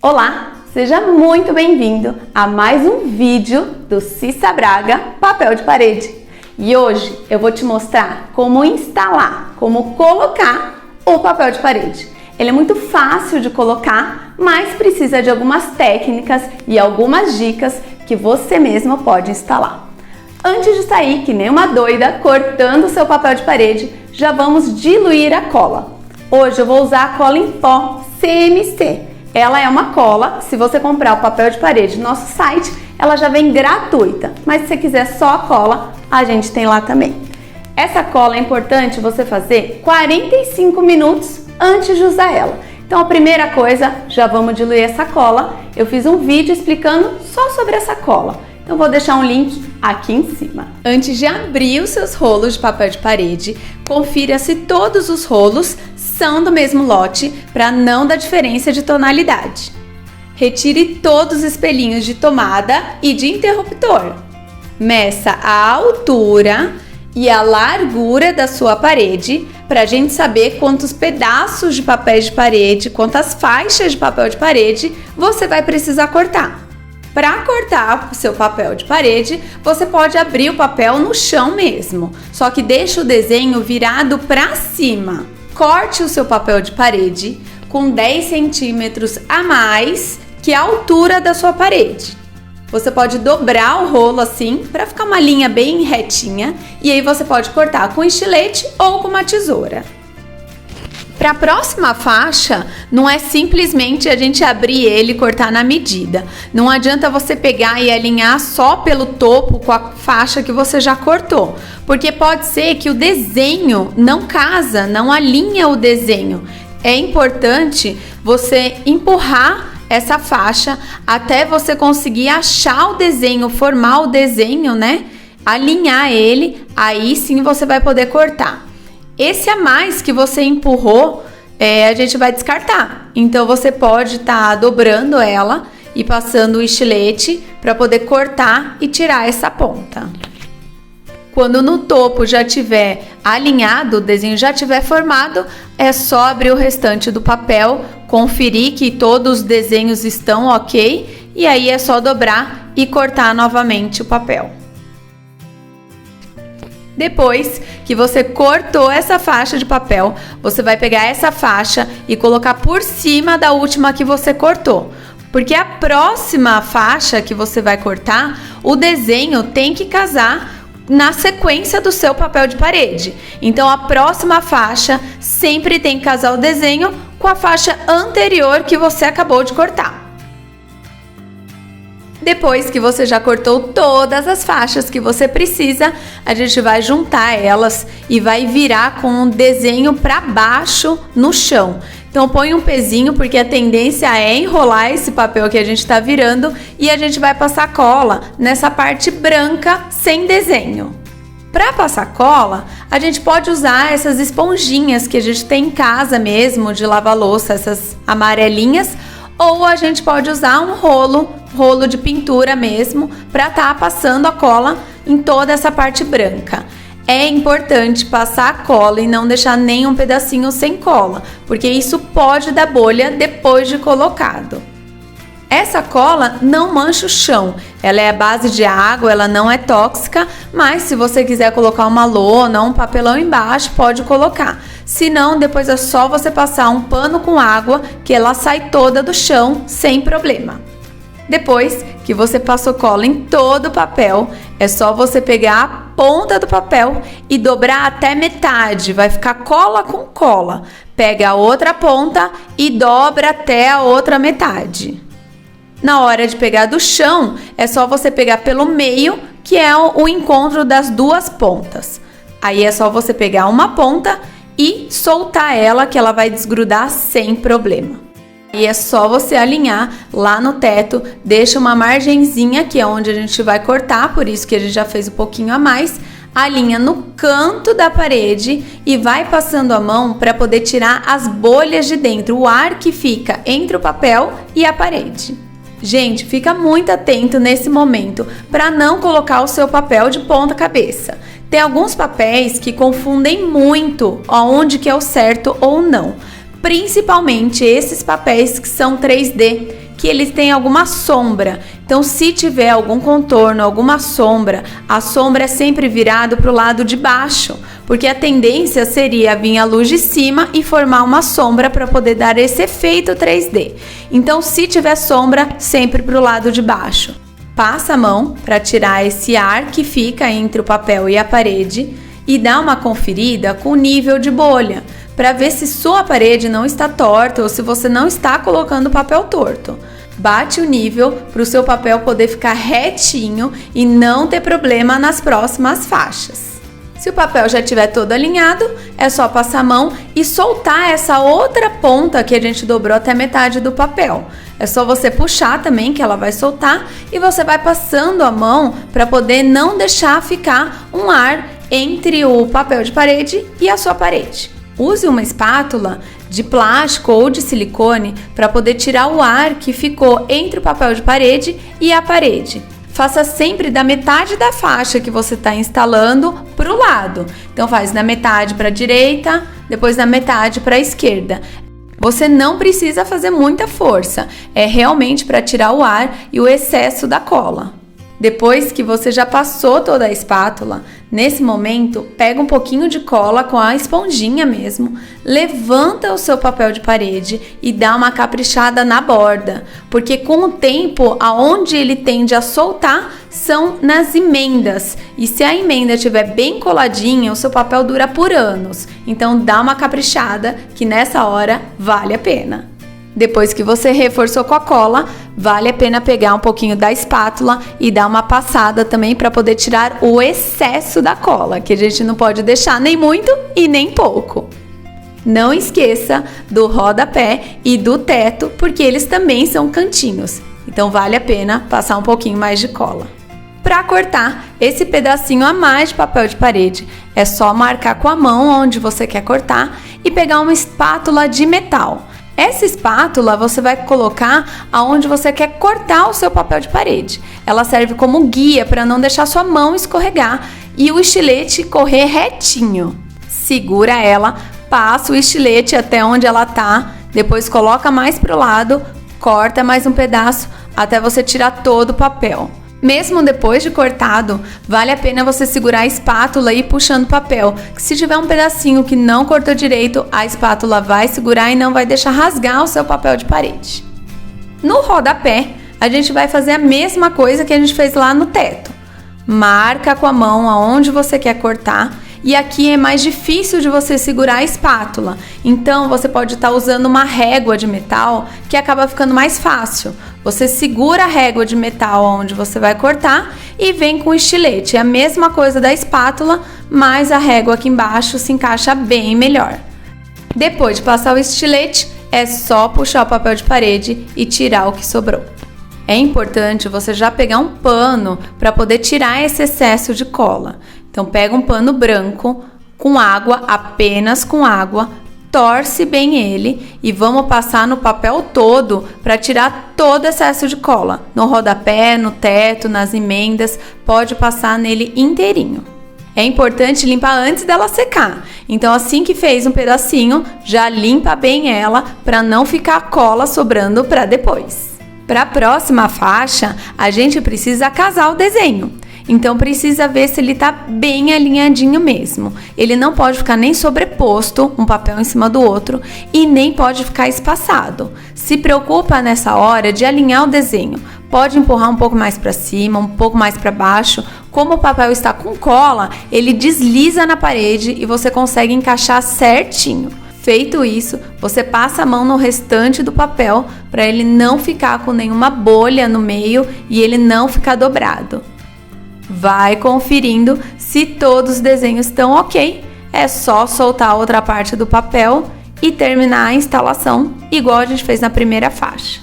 Olá, seja muito bem-vindo a mais um vídeo do Cissa Braga Papel de Parede. E hoje eu vou te mostrar como instalar, como colocar o papel de parede. Ele é muito fácil de colocar, mas precisa de algumas técnicas e algumas dicas que você mesmo pode instalar. Antes de sair que nem uma doida cortando o seu papel de parede, já vamos diluir a cola. Hoje eu vou usar a cola em pó CMC. Ela é uma cola, se você comprar o papel de parede no nosso site, ela já vem gratuita, mas se você quiser só a cola, a gente tem lá também. Essa cola é importante você fazer 45 minutos antes de usar ela. Então a primeira coisa, já vamos diluir essa cola. Eu fiz um vídeo explicando só sobre essa cola, então vou deixar um link aqui em cima. Antes de abrir os seus rolos de papel de parede, confira se todos os rolos são do mesmo lote para não dar diferença de tonalidade. Retire todos os espelhinhos de tomada e de interruptor. Meça a altura e a largura da sua parede para a gente saber quantos pedaços de papel de parede, quantas faixas de papel de parede você vai precisar cortar. Para cortar o seu papel de parede, você pode abrir o papel no chão mesmo, só que deixa o desenho virado para cima. Corte o seu papel de parede com 10 centímetros a mais que a altura da sua parede. Você pode dobrar o rolo assim para ficar uma linha bem retinha e aí você pode cortar com estilete ou com uma tesoura. Para a próxima faixa, não é simplesmente a gente abrir ele e cortar na medida. Não adianta você pegar e alinhar só pelo topo com a faixa que você já cortou, porque pode ser que o desenho não casa, não alinha o desenho. É importante você empurrar essa faixa até você conseguir achar o desenho, formar o desenho, né? Alinhar ele, aí sim você vai poder cortar. Esse a mais que você empurrou, a gente vai descartar. Então você pode estar dobrando ela e passando o estilete para poder cortar e tirar essa ponta. Quando no topo já tiver alinhado, o desenho já tiver formado, é só abrir o restante do papel, conferir que todos os desenhos estão ok e aí é só dobrar e cortar novamente o papel. Depois que você cortou essa faixa de papel, você vai pegar essa faixa e colocar por cima da última que você cortou. Porque a próxima faixa que você vai cortar, o desenho tem que casar na sequência do seu papel de parede. Então a próxima faixa sempre tem que casar o desenho com a faixa anterior que você acabou de cortar. Depois que você já cortou todas as faixas que você precisa, a gente vai juntar elas e vai virar com o desenho para baixo no chão. Então põe um pezinho, porque a tendência é enrolar esse papel que a gente está virando e a gente vai passar cola nessa parte branca sem desenho. Para passar cola, a gente pode usar essas esponjinhas que a gente tem em casa mesmo de lavar louça, essas amarelinhas, ou a gente pode usar um rolo de pintura mesmo, para estar passando a cola em toda essa parte branca. É importante passar a cola e não deixar nenhum pedacinho sem cola, porque isso pode dar bolha depois de colocado. Essa cola não mancha o chão, ela é à base de água, ela não é tóxica, mas se você quiser colocar uma lona ou um papelão embaixo, pode colocar. Se não, depois é só você passar um pano com água que ela sai toda do chão sem problema. Depois que você passou cola em todo o papel, é só você pegar a ponta do papel e dobrar até metade, vai ficar cola com cola. Pega a outra ponta e dobra até a outra metade. Na hora de pegar do chão, é só você pegar pelo meio, que é o encontro das duas pontas. Aí é só você pegar uma ponta e soltar ela, que ela vai desgrudar sem problema. E é só você alinhar lá no teto, deixa uma margenzinha que é onde a gente vai cortar, por isso que a gente já fez um pouquinho a mais, alinha no canto da parede e vai passando a mão para poder tirar as bolhas de dentro, o ar que fica entre o papel e a parede. Gente, fica muito atento nesse momento para não colocar o seu papel de ponta cabeça. Tem alguns papéis que confundem muito aonde que é o certo ou não. Principalmente esses papéis que são 3D, que eles têm alguma sombra. Então, se tiver algum contorno, alguma sombra, a sombra é sempre virada para o lado de baixo, porque a tendência seria vir a luz de cima e formar uma sombra para poder dar esse efeito 3D. Então, se tiver sombra, sempre para o lado de baixo. Passa a mão para tirar esse ar que fica entre o papel e a parede e dá uma conferida com o nível de bolha, para ver se sua parede não está torta ou se você não está colocando o papel torto. Bate o nível para o seu papel poder ficar retinho e não ter problema nas próximas faixas. Se o papel já estiver todo alinhado, é só passar a mão e soltar essa outra ponta que a gente dobrou até metade do papel. É só você puxar também que ela vai soltar e você vai passando a mão para poder não deixar ficar um ar entre o papel de parede e a sua parede. Use uma espátula de plástico ou de silicone para poder tirar o ar que ficou entre o papel de parede e a parede. Faça sempre da metade da faixa que você está instalando para o lado. Então faz da metade para a direita, depois da metade para a esquerda. Você não precisa fazer muita força, é realmente para tirar o ar e o excesso da cola. Depois que você já passou toda a espátula, nesse momento, pega um pouquinho de cola com a esponjinha mesmo, levanta o seu papel de parede e dá uma caprichada na borda, porque com o tempo, aonde ele tende a soltar são nas emendas, e se a emenda estiver bem coladinha, o seu papel dura por anos, então dá uma caprichada que nessa hora vale a pena. Depois que você reforçou com a cola, vale a pena pegar um pouquinho da espátula e dar uma passada também para poder tirar o excesso da cola, que a gente não pode deixar nem muito e nem pouco. Não esqueça do rodapé e do teto, porque eles também são cantinhos, então vale a pena passar um pouquinho mais de cola. Para cortar esse pedacinho a mais de papel de parede, é só marcar com a mão onde você quer cortar e pegar uma espátula de metal. Essa espátula você vai colocar aonde você quer cortar o seu papel de parede. Ela serve como guia para não deixar sua mão escorregar e o estilete correr retinho. Segura ela, passa o estilete até onde ela tá, depois coloca mais para o lado, corta mais um pedaço até você tirar todo o papel. Mesmo depois de cortado, vale a pena você segurar a espátula e ir puxando o papel, que se tiver um pedacinho que não cortou direito, a espátula vai segurar e não vai deixar rasgar o seu papel de parede. No rodapé, a gente vai fazer a mesma coisa que a gente fez lá no teto. Marca com a mão aonde você quer cortar, e aqui é mais difícil de você segurar a espátula, então você pode estar usando uma régua de metal que acaba ficando mais fácil. Você segura a régua de metal onde você vai cortar e vem com o estilete. É a mesma coisa da espátula, mas a régua aqui embaixo se encaixa bem melhor. Depois de passar o estilete, é só puxar o papel de parede e tirar o que sobrou. É importante você já pegar um pano para poder tirar esse excesso de cola. Então pega um pano branco com água, apenas com água, torce bem ele e vamos passar no papel todo para tirar todo excesso de cola. No rodapé, no teto, nas emendas, pode passar nele inteirinho. É importante limpar antes dela secar. Então assim que fez um pedacinho, já limpa bem ela para não ficar cola sobrando para depois. Para a próxima faixa, a gente precisa casar o desenho. Então precisa ver se ele tá bem alinhadinho mesmo. Ele não pode ficar nem sobreposto, um papel em cima do outro, e nem pode ficar espaçado. Se preocupa nessa hora de alinhar o desenho. Pode empurrar um pouco mais para cima, um pouco mais para baixo. Como o papel está com cola, ele desliza na parede e você consegue encaixar certinho. Feito isso, você passa a mão no restante do papel para ele não ficar com nenhuma bolha no meio e ele não ficar dobrado. Vai conferindo se todos os desenhos estão ok. É só soltar a outra parte do papel e terminar a instalação igual a gente fez na primeira faixa.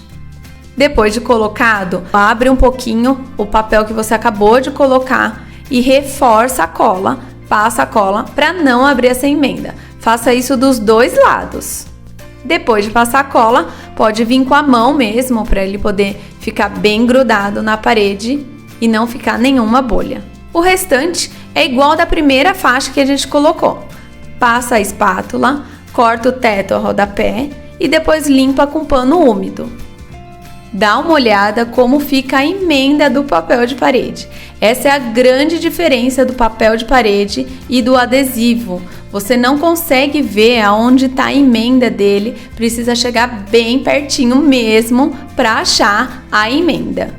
Depois de colocado, abre um pouquinho o papel que você acabou de colocar e reforça a cola, passa a cola para não abrir essa emenda. Faça isso dos dois lados. Depois de passar a cola, pode vir com a mão mesmo para ele poder ficar bem grudado na parede e não ficar nenhuma bolha. O restante é igual da primeira faixa que a gente colocou. Passa a espátula, corta o teto ao rodapé e depois limpa com pano úmido. Dá uma olhada como fica a emenda do papel de parede. Essa é a grande diferença do papel de parede e do adesivo. Você não consegue ver aonde está a emenda dele, precisa chegar bem pertinho mesmo para achar a emenda.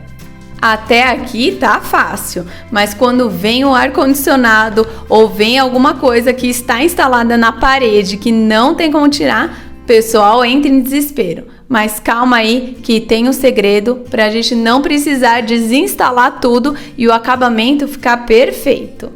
Até aqui tá fácil, mas quando vem o ar-condicionado ou vem alguma coisa que está instalada na parede que não tem como tirar, o pessoal entra em desespero. Mas calma aí que tem um segredo para a gente não precisar desinstalar tudo e o acabamento ficar perfeito.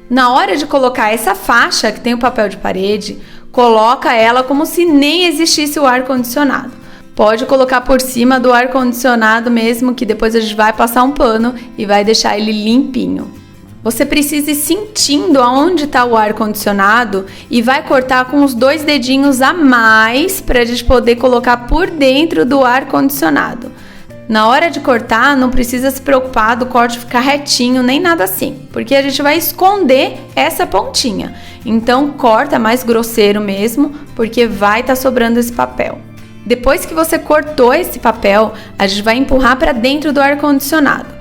Na hora de colocar essa faixa que tem o papel de parede, coloca ela como se nem existisse o ar-condicionado. Pode colocar por cima do ar-condicionado mesmo, que depois a gente vai passar um pano e vai deixar ele limpinho. Você precisa ir sentindo aonde está o ar-condicionado e vai cortar com os 2 dedinhos a mais para a gente poder colocar por dentro do ar-condicionado. Na hora de cortar, não precisa se preocupar do corte ficar retinho, nem nada assim, porque a gente vai esconder essa pontinha. Então, corta mais grosseiro mesmo, porque vai estar sobrando esse papel. Depois que você cortou esse papel, a gente vai empurrar para dentro do ar-condicionado.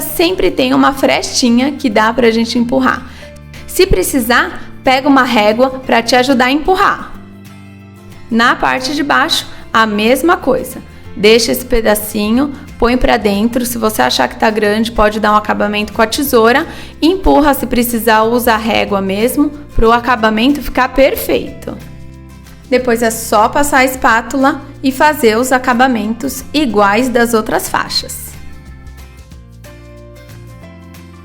Sempre tem uma frestinha que dá pra gente empurrar. Se precisar, pega uma régua para te ajudar a empurrar. Na parte de baixo, a mesma coisa. Deixa esse pedacinho, põe para dentro. Se você achar que tá grande, pode dar um acabamento com a tesoura. Empurra, se precisar, usa a régua mesmo, para o acabamento ficar perfeito. Depois é só passar a espátula e fazer os acabamentos iguais das outras faixas.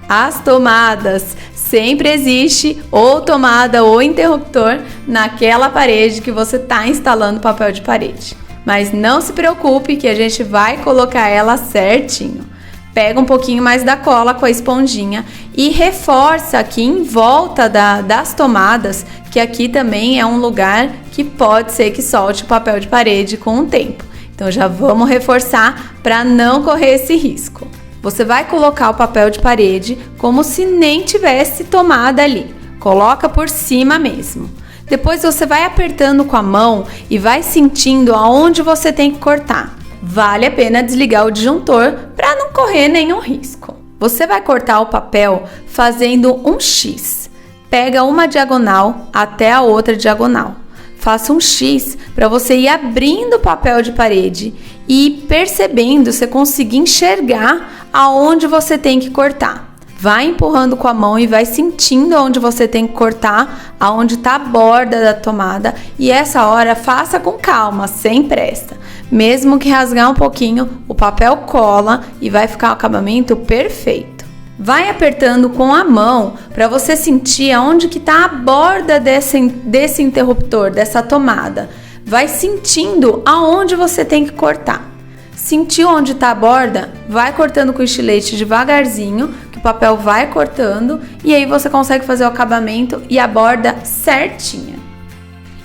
As tomadas. Sempre existe ou tomada ou interruptor naquela parede que você está instalando papel de parede. Mas não se preocupe que a gente vai colocar ela certinho. Pega um pouquinho mais da cola com a esponjinha e reforça aqui em volta das tomadas, que aqui também é um lugar que pode ser que solte o papel de parede com o tempo. Então já vamos reforçar para não correr esse risco. Você vai colocar o papel de parede como se nem tivesse tomada ali. Coloca por cima mesmo. Depois você vai apertando com a mão e vai sentindo aonde você tem que cortar. Vale a pena desligar o disjuntor para não correr nenhum risco. Você vai cortar o papel fazendo um X. Pega uma diagonal até a outra diagonal. Faça um X para você ir abrindo o papel de parede e percebendo, você conseguir enxergar aonde você tem que cortar. Vai empurrando com a mão e vai sentindo onde você tem que cortar, aonde está a borda da tomada. E essa hora faça com calma, sem pressa. Mesmo que rasgar um pouquinho, o papel cola e vai ficar o acabamento perfeito. Vai apertando com a mão para você sentir aonde que está a borda desse interruptor, dessa tomada. Vai sentindo aonde você tem que cortar. Sentiu onde está a borda? Vai cortando com o estilete devagarzinho, que o papel vai cortando e aí você consegue fazer o acabamento e a borda certinha.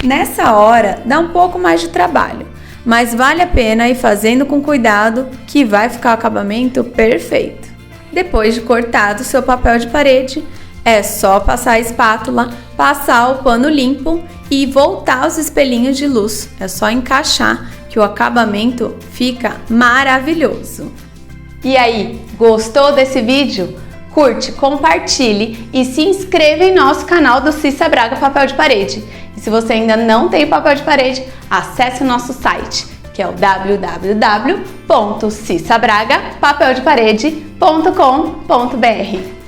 Nessa hora dá um pouco mais de trabalho, mas vale a pena ir fazendo com cuidado que vai ficar o acabamento perfeito. Depois de cortado o seu papel de parede, é só passar a espátula, passar o pano limpo e voltar os espelhinhos de luz. É só encaixar que o acabamento fica maravilhoso. E aí, gostou desse vídeo? Curte, compartilhe e se inscreva em nosso canal do Cissa Braga Papel de Parede. E se você ainda não tem papel de parede, acesse o nosso site, que é o www.cissabragapapeldeparede.com.br.